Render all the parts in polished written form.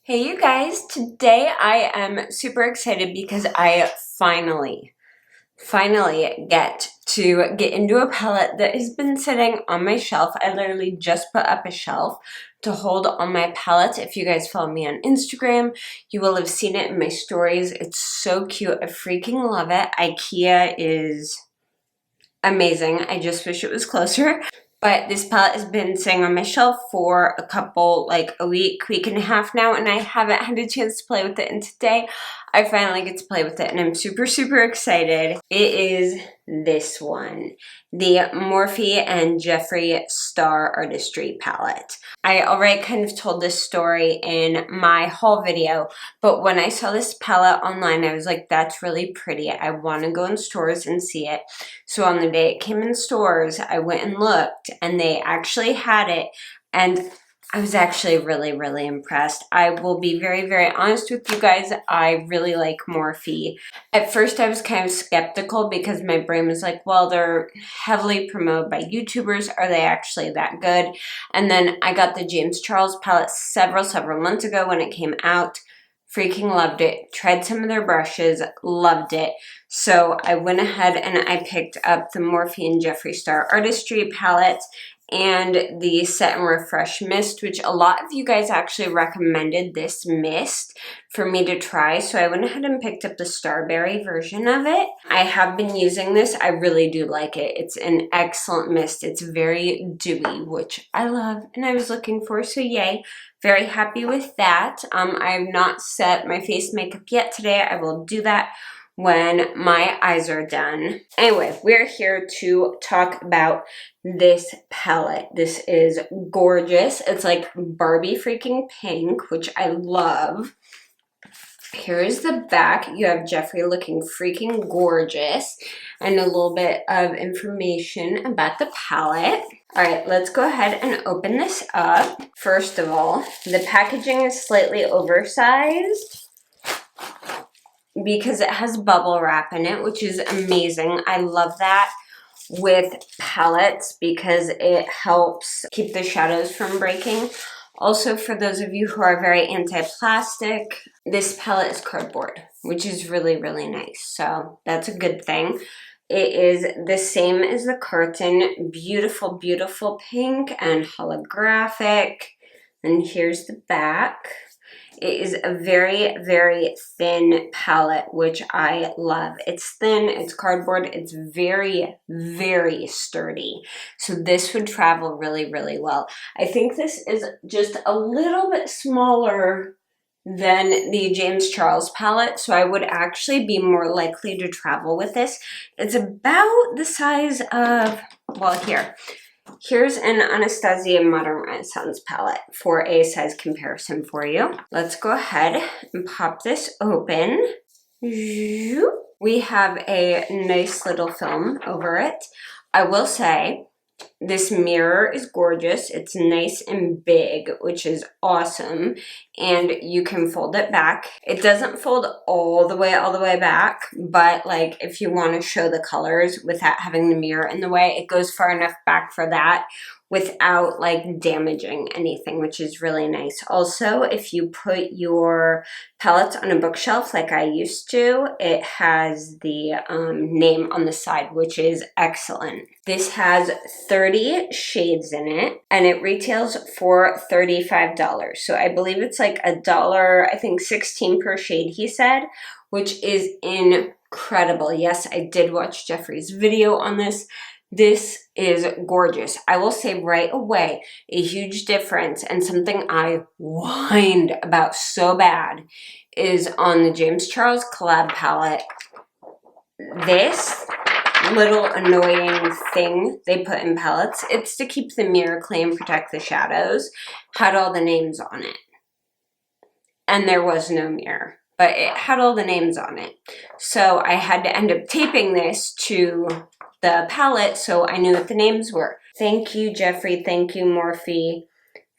Hey you guys, today I am super excited because I finally get to get into a palette that has been sitting on my shelf. I literally just put up a shelf to hold all my palettes. If you guys follow me on Instagram, you will have seen it in my stories. It's so cute. I freaking love it. IKEA is amazing. I just wish it was closer. But this palette has been sitting on my shelf for a week and a half now, and I haven't had a chance to play with it. And today, I finally get to play with it, and I'm super, super excited. It is this one, the Morphe and Jeffree Star Artistry palette. I already kind of told this story in my haul video, but when I saw this palette online, I was like, that's really pretty. I want to go in stores and see it. So on the day it came in stores, I went and looked, and they actually had it, and I was actually really, really impressed. I will be very, very honest with you guys. I really like Morphe. At first, I was kind of skeptical because my brain was like, well, they're heavily promoted by YouTubers. Are they actually that good? And then I got the James Charles palette several months ago when it came out. Freaking loved it. Tried some of their brushes. Loved it. So I went ahead and I picked up the Morphe and Jeffree Star Artistry palette and the Set and Refresh mist, which a lot of you guys actually recommended this mist for me to try. So I went ahead and picked up the Starberry version of it. I have been using this. I really do like it. It's an excellent mist. It's very dewy, which I love and I was looking for, so yay. Very happy with that. I have not set my face makeup yet today. I will do that when my eyes are done. Anyway, we're here to talk about this palette. This is gorgeous. It's like Barbie freaking pink, which I love. Here is the back. You have Jeffree looking freaking gorgeous and a little bit of information about the palette. All right, let's go ahead and open this up. First of all, the packaging is slightly oversized because it has bubble wrap in it, which is amazing. I love that with palettes because it helps keep the shadows from breaking. Also, for those of you who are very anti-plastic, this palette is cardboard, which is really, really nice. So that's a good thing. It is the same as the curtain. Beautiful, beautiful pink and holographic. And here's the back. It is a very, very thin palette, which I love. It's thin, it's cardboard, it's very, very sturdy. So this would travel really, really well. I think this is just a little bit smaller than the James Charles palette, so I would actually be more likely to travel with this. It's about the size of, well, Here's an Anastasia Modern Renaissance palette for a size comparison for you. Let's go ahead and pop this open. We have a nice little film over it. I will say, this mirror is gorgeous. It's nice and big, which is awesome. And you can fold it back. It doesn't fold all the way back, but like if you want to show the colors without having the mirror in the way, it goes far enough back for that without like damaging anything, which is really nice. Also, if you put your palettes on a bookshelf like I used to, it has the name on the side, which is excellent. This has 30 shades in it, and it retails for $35. So I believe it's like $1, I think 16 per shade, he said, which is incredible. Yes, I did watch Jeffree's video on this. This is gorgeous. I will say right away, a huge difference and something I whined about so bad is on the James Charles collab palette. This little annoying thing they put in palettes, it's to keep the mirror clean, protect the shadows, had all the names on it. And there was no mirror, but it had all the names on it. So I had to end up taping this to the palette so I knew what the names were. Thank you, Jeffree. Thank you, Morphe,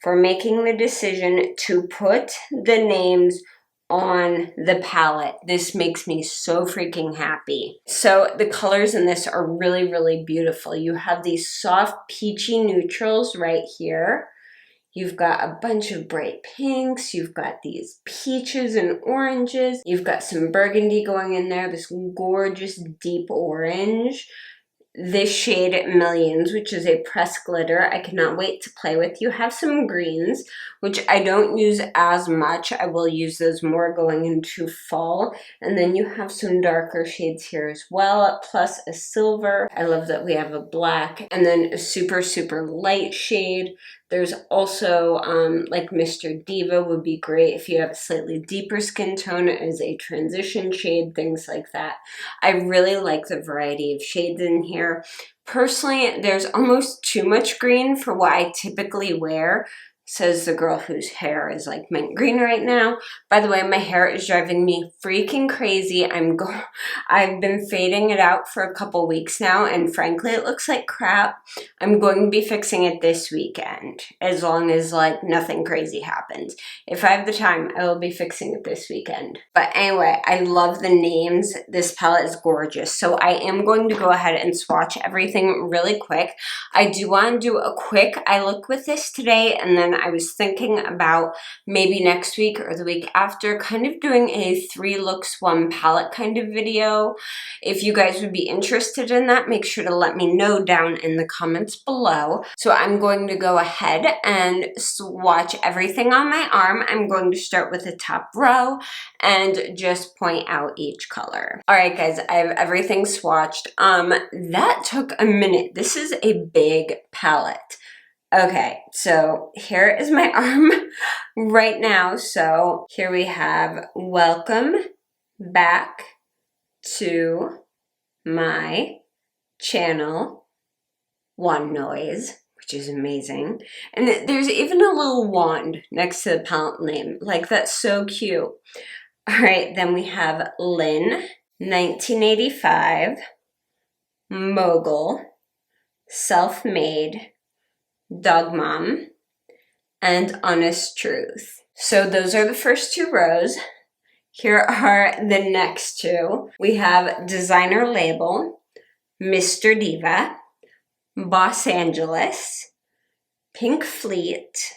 for making the decision to put the names on the palette. This makes me so freaking happy. So the colors in this are really, really beautiful. You have these soft peachy neutrals right here. You've got a bunch of bright pinks. You've got these peaches and oranges. You've got some burgundy going in there, this gorgeous deep orange. This shade Millions, which is a pressed glitter. I cannot wait to play with. You have some greens, which I don't use as much. I will use those more going into fall. And then you have some darker shades here as well, plus a silver. I love that we have a black and then a super, super light shade. There's also, like Mr. Diva would be great if you have a slightly deeper skin tone as a transition shade, things like that. I really like the variety of shades in here. Personally, there's almost too much green for what I typically wear, says the girl whose hair is like mint green right now. By the way, my hair is driving me freaking crazy. I've been fading it out for a couple weeks now, and frankly, it looks like crap. I'm going to be fixing it this weekend, as long as like nothing crazy happens. If I have the time, I will be fixing it this weekend. But anyway, I love the names. This palette is gorgeous. So I am going to go ahead and swatch everything really quick. I do want to do a quick eye look with this today, and then I was thinking about maybe next week or the week after kind of doing a 3 looks 1 palette kind of video. If you guys would be interested in that, make sure to let me know down in the comments below. So I'm going to go ahead and swatch everything on my arm. I'm going to start with the top row and just point out each color. All right, guys, I have everything swatched. That took a minute. This is a big palette. Okay, so here is my arm right now. So here we have welcome back to my channel, Wand Noise, which is amazing. And there's even a little wand next to the palette name. Like, that's so cute. All right, then we have Lynn, 1985, Mogul, Self-Made, Dog Mom, and Honest Truth. So those are the first 2 rows. Here are the next 2. We have Designer Label, Mr. Diva, Boss Angeles, Pink Fleet,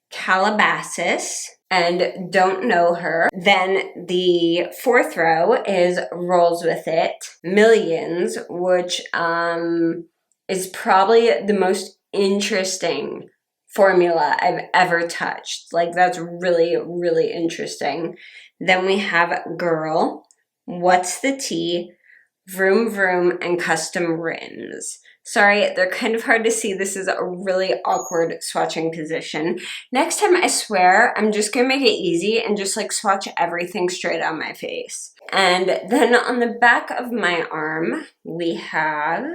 Calabasas, and Don't Know Her. Then the 4th row is Rolls With It, Millions, which is probably the most interesting formula I've ever touched. Like, that's really, really interesting. Then we have Girl, What's the Tea, Vroom Vroom, and Custom Rims. Sorry, they're kind of hard to see. This is a really awkward swatching position. Next time, I swear, I'm just gonna make it easy and just like swatch everything straight on my face. And then on the back of my arm, we have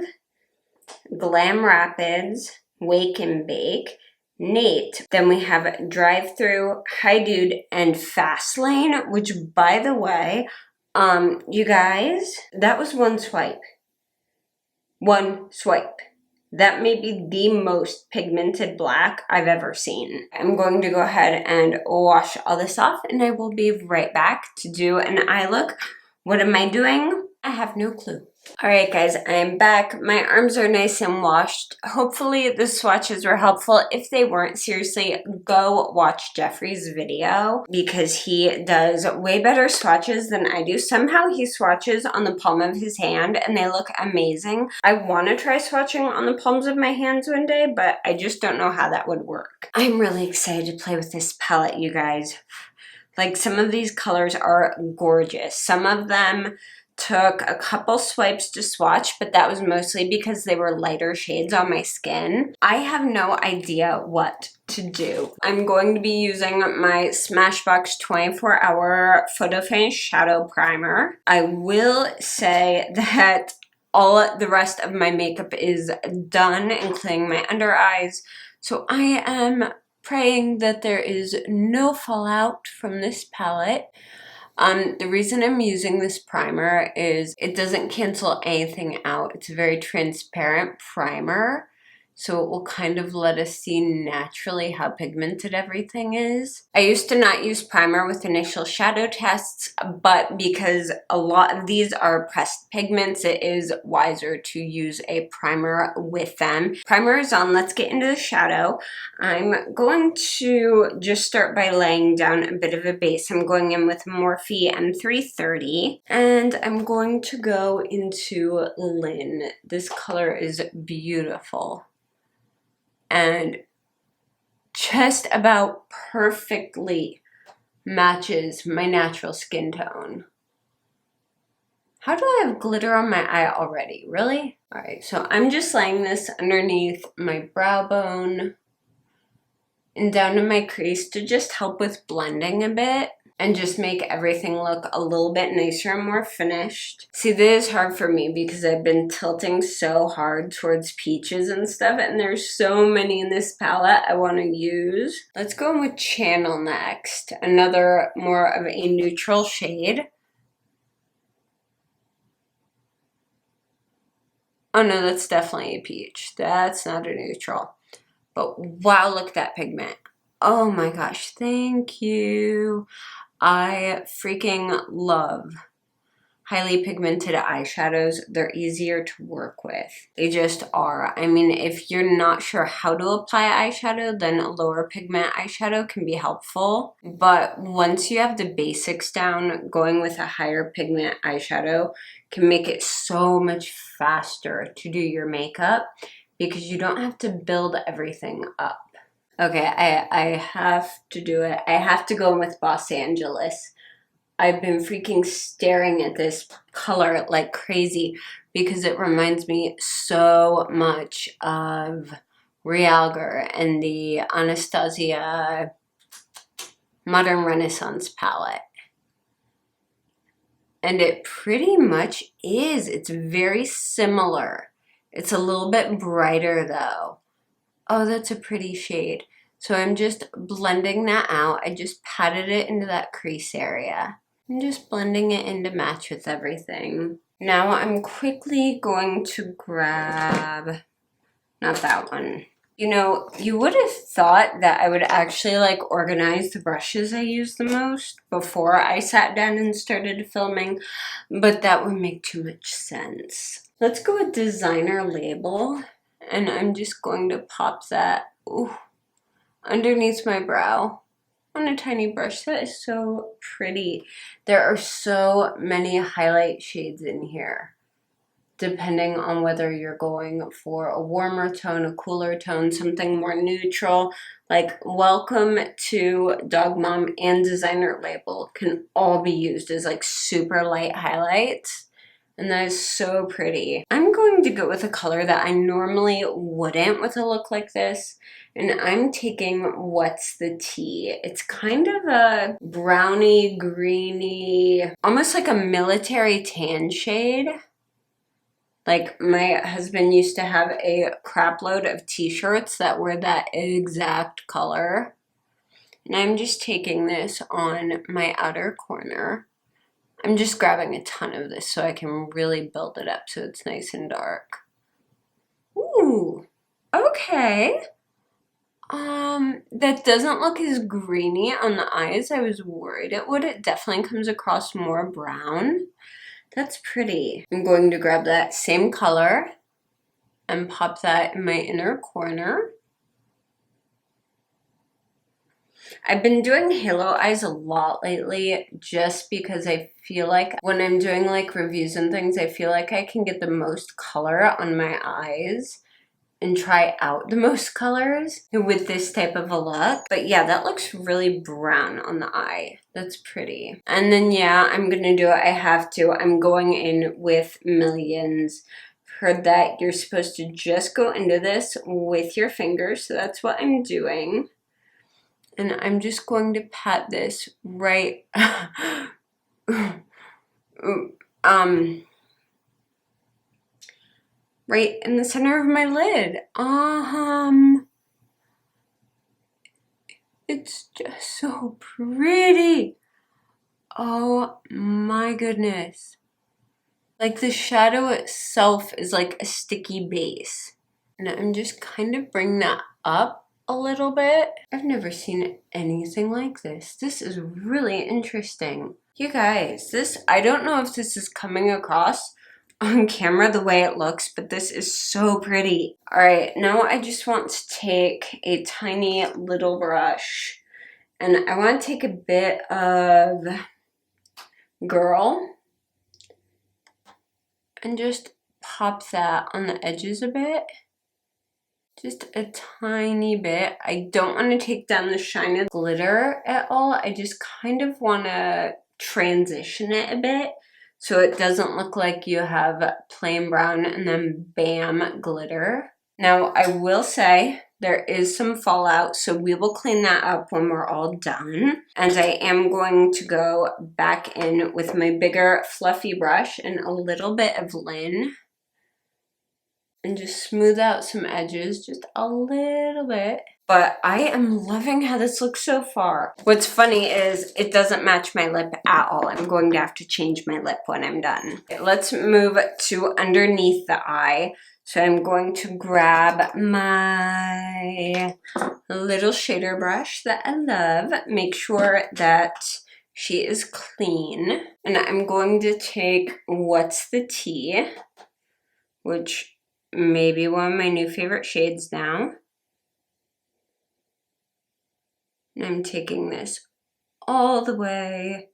Glam Rapids, Wake and Bake, Nate. Then we have Drive Through, Hi Dude, and Fast Lane, which, by the way, you guys, that was 1 swipe. 1 swipe. That may be the most pigmented black I've ever seen. I'm going to go ahead and wash all this off, and I will be right back to do an eye look. What am I doing? I have no clue. Alright guys, I am back. My arms are nice and washed. Hopefully the swatches were helpful. If they weren't, seriously, go watch Jeffree's video because he does way better swatches than I do. Somehow he swatches on the palm of his hand and they look amazing. I want to try swatching on the palms of my hands one day, but I just don't know how that would work. I'm really excited to play with this palette, you guys. Like, some of these colors are gorgeous. Some of them took a couple swipes to swatch, but that was mostly because they were lighter shades on my skin. I have no idea what to do. I'm going to be using my Smashbox 24-hour Photo Finish Shadow Primer. I will say that all the rest of my makeup is done, including my under eyes, so I am praying that there is no fallout from this palette. The reason I'm using this primer is it doesn't cancel anything out. It's a very transparent primer, so it will kind of let us see naturally how pigmented everything is. I used to not use primer with initial shadow tests, but because a lot of these are pressed pigments, it is wiser to use a primer with them. Primer is on, let's get into the shadow. I'm going to just start by laying down a bit of a base. I'm going in with Morphe M330, and I'm going to go into Lynn. This color is beautiful and just about perfectly matches my natural skin tone. How do I have glitter on my eye already? Really? All right, so I'm just laying this underneath my brow bone and down to my crease to just help with blending a bit and just make everything look a little bit nicer and more finished. See, this is hard for me because I've been tilting so hard towards peaches and stuff, and there's so many in this palette I want to use. Let's go in with Channel next, another more of a neutral shade. Oh no, that's definitely a peach. That's not a neutral. But wow, look at that pigment. Oh my gosh, thank you. I freaking love highly pigmented eyeshadows. They're easier to work with. They just are. I mean, if you're not sure how to apply eyeshadow, then a lower pigment eyeshadow can be helpful. But once you have the basics down, going with a higher pigment eyeshadow can make it so much faster to do your makeup because you don't have to build everything up. Okay, I have to do it. I have to go in with Los Angeles. I've been freaking staring at this color like crazy because it reminds me so much of Realgar and the Anastasia Modern Renaissance palette. And it pretty much is. It's very similar. It's a little bit brighter though. Oh, that's a pretty shade. So I'm just blending that out. I just patted it into that crease area. I'm just blending it in to match with everything. Now I'm quickly going to grab, not that one. You know, you would have thought that I would actually like organize the brushes I use the most before I sat down and started filming, but that would make too much sense. Let's go with Designer Label. And I'm just going to pop that underneath my brow on a tiny brush. That is so pretty. There are so many highlight shades in here, depending on whether you're going for a warmer tone, a cooler tone, something more neutral. Like Welcome to Dog Mom and Designer Label can all be used as like super light highlights. And that is so pretty. I'm going to go with a color that I normally wouldn't with a look like this. And I'm taking What's the Tea. It's kind of a browny, greeny, almost like a military tan shade. Like my husband used to have a crap load of t-shirts that were that exact color. And I'm just taking this on my outer corner. I'm just grabbing a ton of this so I can really build it up so it's nice and dark. Ooh, okay. That doesn't look as greeny on the eyes. I was worried it would. It definitely comes across more brown. That's pretty. I'm going to grab that same color and pop that in my inner corner. I've been doing halo eyes a lot lately just because I feel like when I'm doing like reviews and things, I feel like I can get the most color on my eyes and try out the most colors with this type of a look. But yeah, that looks really brown on the eye. That's pretty. And then yeah, I'm gonna do it. I have to. I'm going in with Millions. Heard that you're supposed to just go into this with your fingers, so that's what I'm doing. And I'm just going to pat this right, right in the center of my lid. It's just so pretty. Oh my goodness. Like the shadow itself is like a sticky base. And I'm just kind of bringing that up a little bit. I've never seen anything like this. This is really interesting. You guys, I don't know if this is coming across on camera the way it looks, but this is so pretty. All right, now I just want to take a tiny little brush and I want to take a bit of Girl and just pop that on the edges a bit. Just a tiny bit. I don't want to take down the shine of glitter at all. I just kind of want to transition it a bit so it doesn't look like you have plain brown and then bam, glitter. Now, I will say there is some fallout, so we will clean that up when we're all done. And I am going to go back in with my bigger fluffy brush and a little bit of Lin and just smooth out some edges just a little bit. But I am loving how this looks so far. What's funny is it doesn't match my lip at all. I'm going to have to change my lip when I'm done. Let's move to underneath the eye. So I'm going to grab my little shader brush that I love. Make sure that she is clean. And I'm going to take What's the Tea, which may be one of my new favorite shades now. And I'm taking this all the way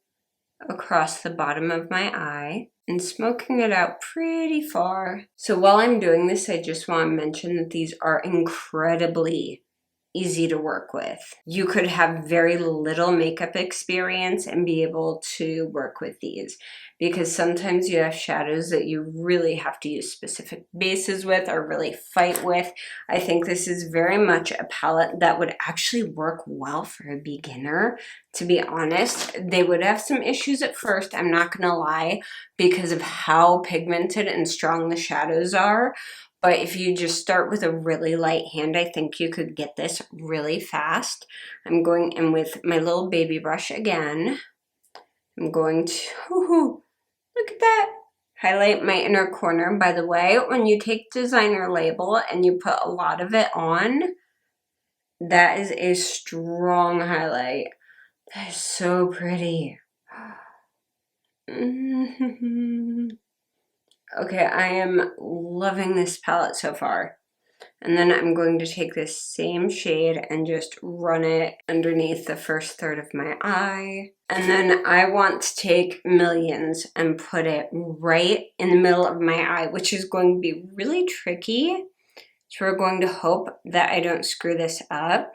across the bottom of my eye and smoking it out pretty far. So while I'm doing this, I just want to mention that these are incredibly easy to work with. You could have very little makeup experience and be able to work with these, because sometimes you have shadows that you really have to use specific bases with or really fight with. I think this is very much a palette that would actually work well for a beginner, to be honest. They would have some issues at first, I'm not gonna lie, because of how pigmented and strong the shadows are. But if you just start with a really light hand, I think you could get this really fast. I'm going in with my little baby brush again. I'm going to, look at that, highlight my inner corner. By the way, when you take designer label and you put a lot of it on, that is a strong highlight. That is so pretty. Okay, I am loving this palette so far. And then I'm going to take this same shade and just run it underneath the first third of my eye. And then I want to take Millions and put it right in the middle of my eye, which is going to be really tricky. So we're going to hope that I don't screw this up.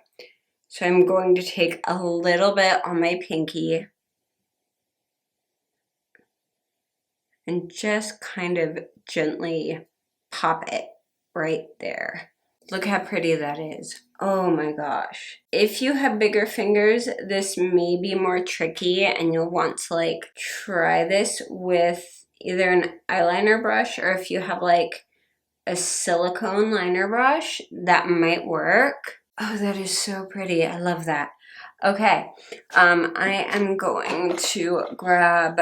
So I'm going to take a little bit on my pinky and just kind of gently pop it right there. Look how pretty that is. Oh my gosh. If you have bigger fingers, this may be more tricky and you'll want to like try this with either an eyeliner brush, or if you have like a silicone liner brush, that might work. Oh, that is so pretty. I love that. Okay, I am going to grab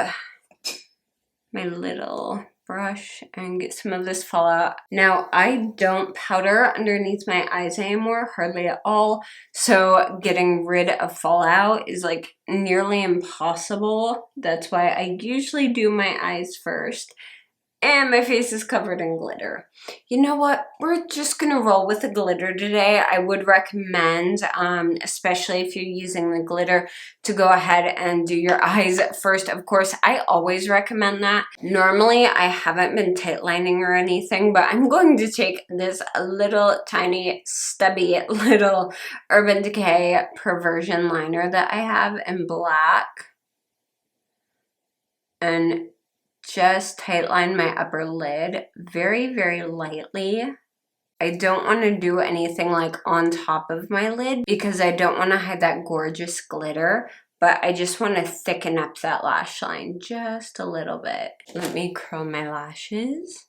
my little brush and get some of this fallout. Now, I don't powder underneath my eyes anymore, hardly at all, so getting rid of fallout is like nearly impossible. That's why I usually do my eyes first. And my face is covered in glitter. You know what? We're just gonna roll with the glitter today. I would recommend, especially if you're using the glitter, to go ahead and do your eyes first. Of course, I always recommend that. Normally, I haven't been tight lining or anything, but I'm going to take this little tiny stubby little Urban Decay Perversion liner that I have in black, and just tight line my upper lid very, very lightly. I don't want to do anything like on top of my lid because I don't want to hide that gorgeous glitter, but I just want to thicken up that lash line just a little bit. Let me curl my lashes.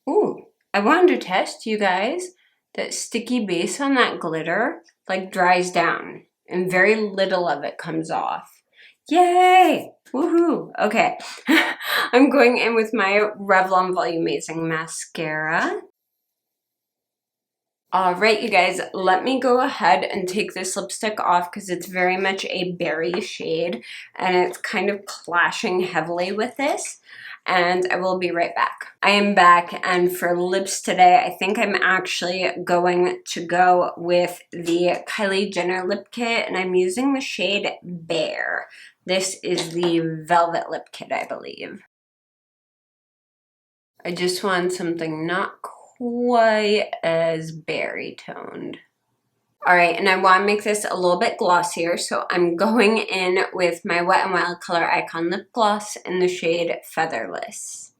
Ooh, I wanted to test, you guys, that sticky base on that glitter like dries down and very little of it comes off. Yay! Woohoo! Okay, I'm going in with my Revlon Volumizing Mascara. Alright, you guys, let me go ahead and take this lipstick off because it's very much a berry shade and it's kind of clashing heavily with this. And I will be right back. I am back, and for lips today, I think I'm actually going to go with the Kylie Jenner lip kit, and I'm using the shade Bear. This is the Velvet lip kit, I believe. I just want something not quite as berry toned. All right, and I want to make this a little bit glossier, so I'm going in with my Wet n Wild Color Icon Lip Gloss in the shade Featherless.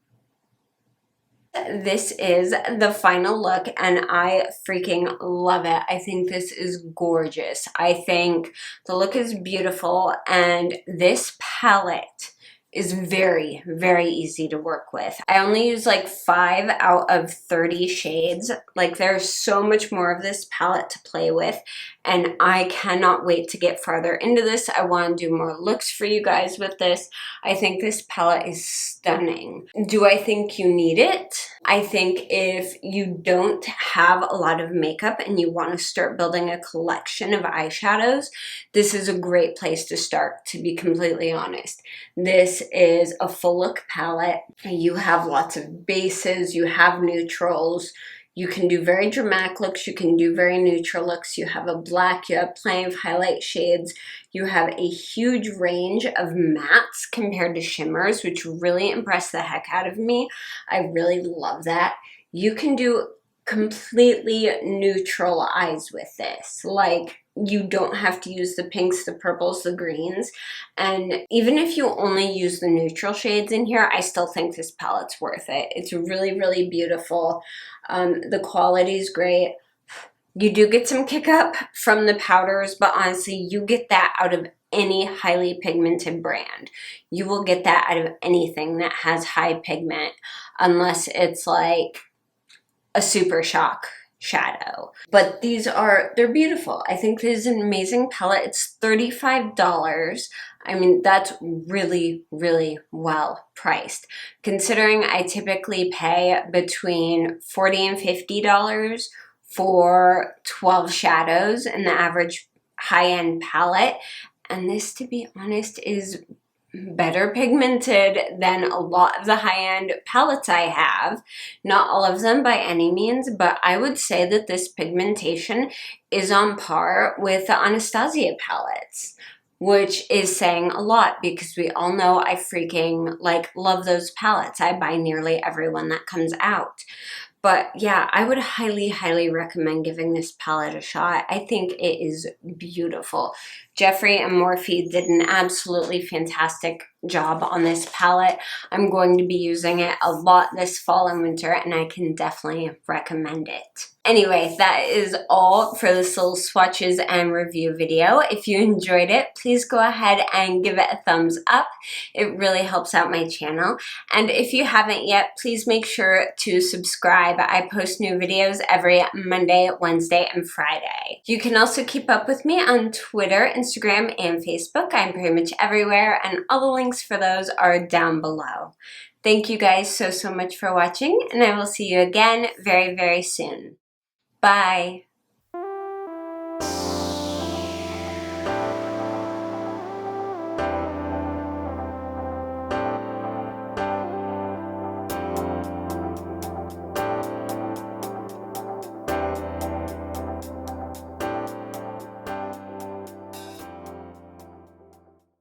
This is the final look, and I freaking love it. I think this is gorgeous. I think the look is beautiful, and this palette is very, very easy to work with. I only use like 5 out of 30 shades. Like, there's so much more of this palette to play with, and I cannot wait to get farther into this. I want to do more looks for you guys with this. I think this palette is stunning. Do I think you need it? I think if you don't have a lot of makeup and you want to start building a collection of eyeshadows, this is a great place to start, to be completely honest. This is a full look palette. You have lots of bases, you have neutrals, you can do very dramatic looks, you can do very neutral looks, you have a black, you have plenty of highlight shades, you have a huge range of mattes compared to shimmers, which really impressed the heck out of me. I really love that. You can do completely neutral eyes with this. Like, you don't have to use the pinks, the purples, the greens. And even if you only use the neutral shades in here, I still think this palette's worth it. It's really, really beautiful. The quality is great. You do get some kick up from the powders, but honestly, you get that out of any highly pigmented brand. You will get that out of anything that has high pigment, unless it's like a Super Shock shadow. But they're beautiful. I think this is an amazing palette. It's $35. I mean, that's really, really well priced. Considering I typically pay between $40 and $50 for 12 shadows in the average high-end palette. And this, to be honest, is better pigmented than a lot of the high-end palettes I have. Not all of them by any means, but I would say that this pigmentation is on par with the Anastasia palettes, which is saying a lot because we all know I freaking love those palettes. I buy nearly every one that comes out. But yeah, I would highly, highly recommend giving this palette a shot. I think it is beautiful. Jeffree and Morphe did an absolutely fantastic job on this palette. I'm going to be using it a lot this fall and winter, and I can definitely recommend it. Anyway, that is all for this little swatches and review video. If you enjoyed it, please go ahead and give it a thumbs up. It really helps out my channel. And if you haven't yet, please make sure to subscribe. I post new videos every Monday, Wednesday, and Friday. You can also keep up with me on Twitter, Instagram, and Facebook. I'm pretty much everywhere, and all the links for those are down below. Thank you guys so much for watching, and I will see you again very, very soon. Bye.